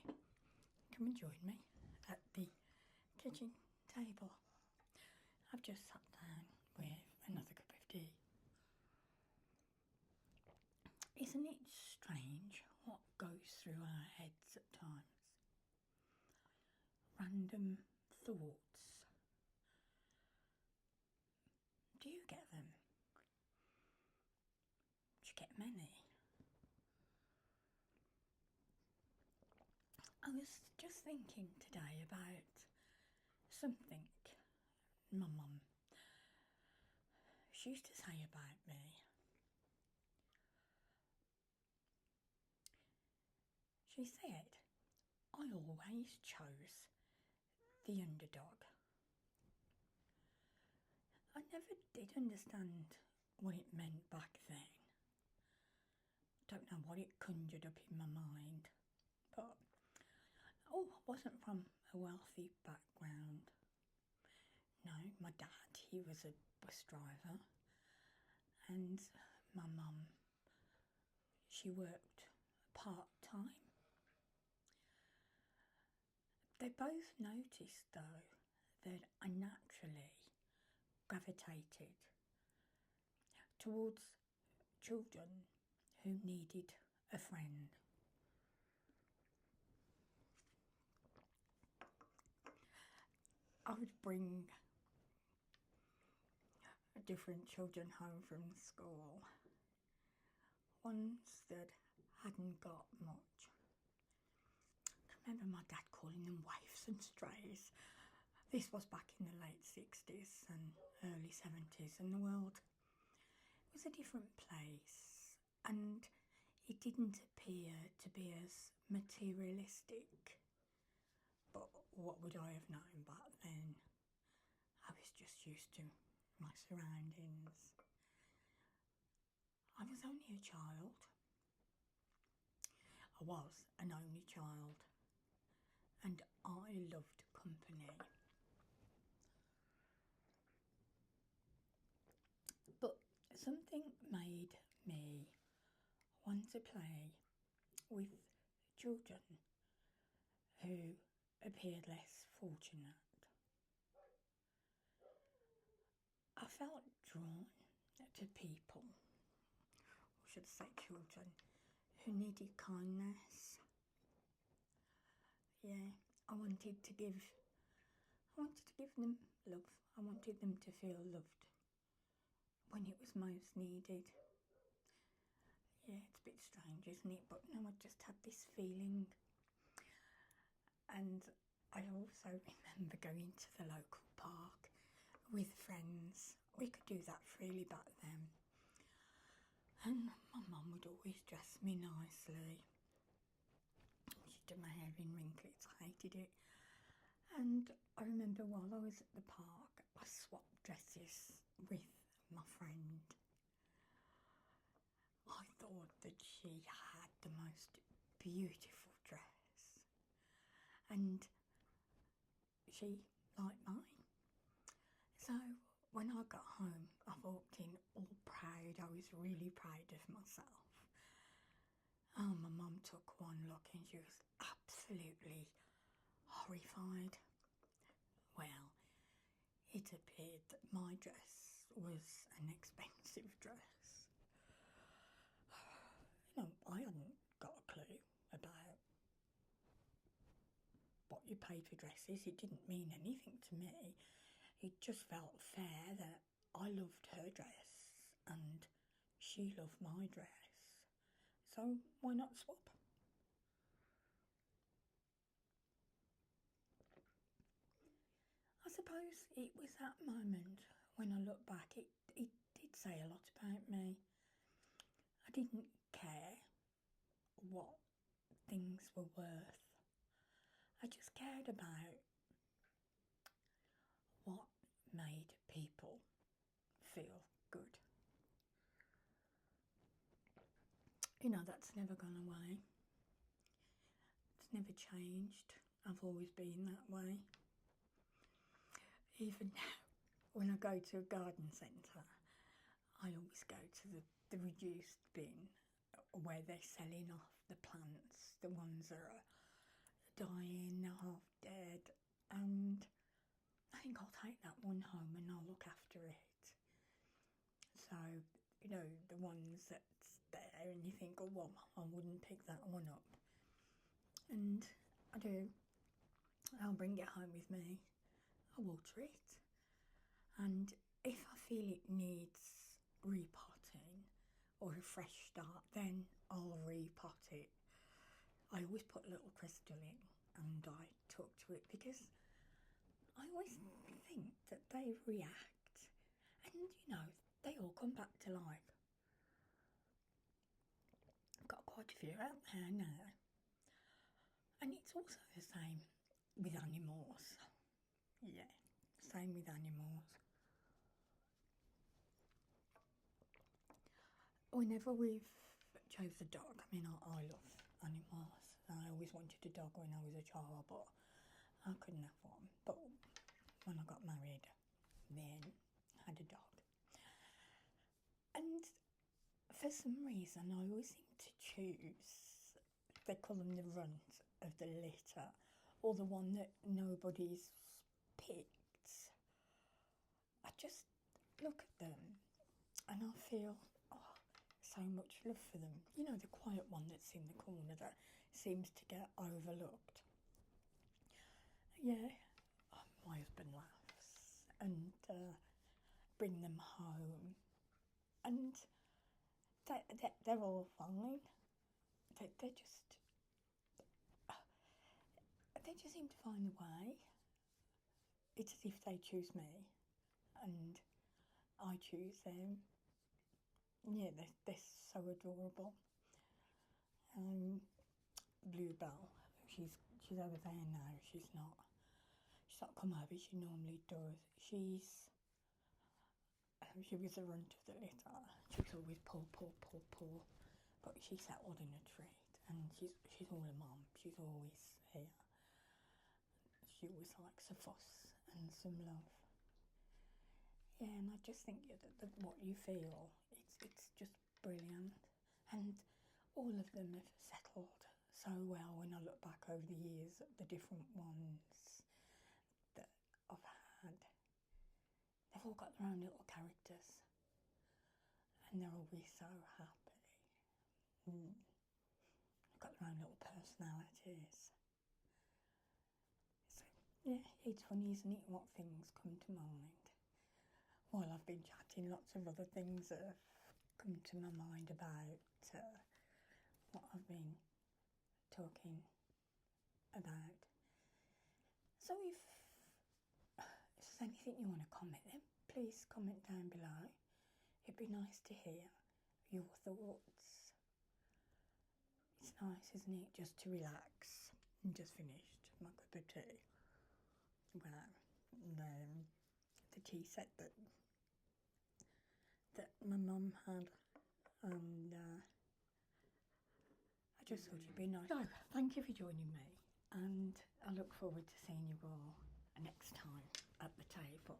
Hi, come and join me at the kitchen table. I've just sat down with another cup of tea. Isn't it strange what goes through our heads at times? Random thoughts. Do you get them? Do you get many? I was just thinking today about something my mum, she used to say about me. She said, I always chose the underdog. I never did understand what it meant back then. Don't know what it conjured up in my mind, but I wasn't from a wealthy background. No, my dad, he was a bus driver, and my mum, she worked part-time. They both noticed, though, that I naturally gravitated towards children who needed a friend. I would bring different children home from school, ones that hadn't got much. I remember my dad calling them waifs and strays. This was back in the late 60s and early 70s, and the world was a different place, and it didn't appear to be as materialistic. But what would I have known back then? I was just used to my surroundings. I was only a child. I was an only child, and I loved company. But something made me want to play with children who appeared less fortunate. I felt drawn to people, or should I say children, who needed kindness. Yeah, I wanted to give them love. I wanted them to feel loved when it was most needed. Yeah, it's a bit strange, isn't it? But no, I just had this feeling. And I also remember going to the local park with friends. We could do that freely back then. And my mum would always dress me nicely. She did my hair in ringlets, I hated it. And I remember while I was at the park, I swapped dresses with my friend. I thought that she had the most beautiful dress, and she liked mine. So when I got home, I walked in all proud. I was really proud of myself. Oh, my mum took one look and she was absolutely horrified. Well, it appeared that my dress was an expensive dress. You know, I hadn't got a clue about what you paid for dresses. It didn't mean anything to me. It just felt fair that I loved her dress and she loved my dress. So why not swap? I suppose it was that moment when I look back, it did say a lot about me. I didn't care what things were worth. I just cared about what made people feel good. You know, that's never gone away. It's never changed. I've always been that way. Even now, when I go to a garden centre, I always go to the reduced bin where they're selling off the plants, the ones that are dying, they're half dead, and I think I'll take that one home and I'll look after it. So, you know, the ones that's there and you think, oh, well, I wouldn't pick that one up. And I do. I'll bring it home with me. I'll water it. And if I feel it needs repotting or a fresh start, then I'll repot it. I always put a little crystal in and I talk to it because I always think that they react and, you know, they all come back to life. I've got quite a few out there now. And it's also the same with animals. Yeah, same with animals. Whenever we've chose a dog, I mean, I love animals. I always wanted a dog when I was a child, but I couldn't have one. But when I got married, then I had a dog. And for some reason, I always seem to choose, they call them the runt of the litter, or the one that nobody's picked. I just look at them and I feel, oh, so much love for them. You know, the quiet one that's in the corner that seems to get overlooked. Yeah, my husband laughs and bring them home, and they're all fine. They just seem to find a way. It's as if they choose me and I choose them. Yeah, they're so adorable. Bluebell, she's over there now. She's not come over. She normally does. She was the runt of the litter. She was always pull, but she settled in a treat, and she's all a mum. She's always here. She always likes a fuss and some love. Yeah, and I just think that what you feel, it's just brilliant, and all of them have settled so well. When I look back over the years at the different ones that I've had, they've all got their own little characters, and they're always so happy. They've got their own little personalities. So yeah, it's funny, isn't it, what things come to mind. While I've been chatting, lots of other things have come to my mind about what I've been talking about. So if there's anything you want to comment, then please comment down below. It'd be nice to hear your thoughts. It's nice, isn't it, just to relax. I just finished my cup of tea. Well, the tea set that my mum had, and I just thought it'd be nice. So, thank you for joining me, and I look forward to seeing you all next time at the table.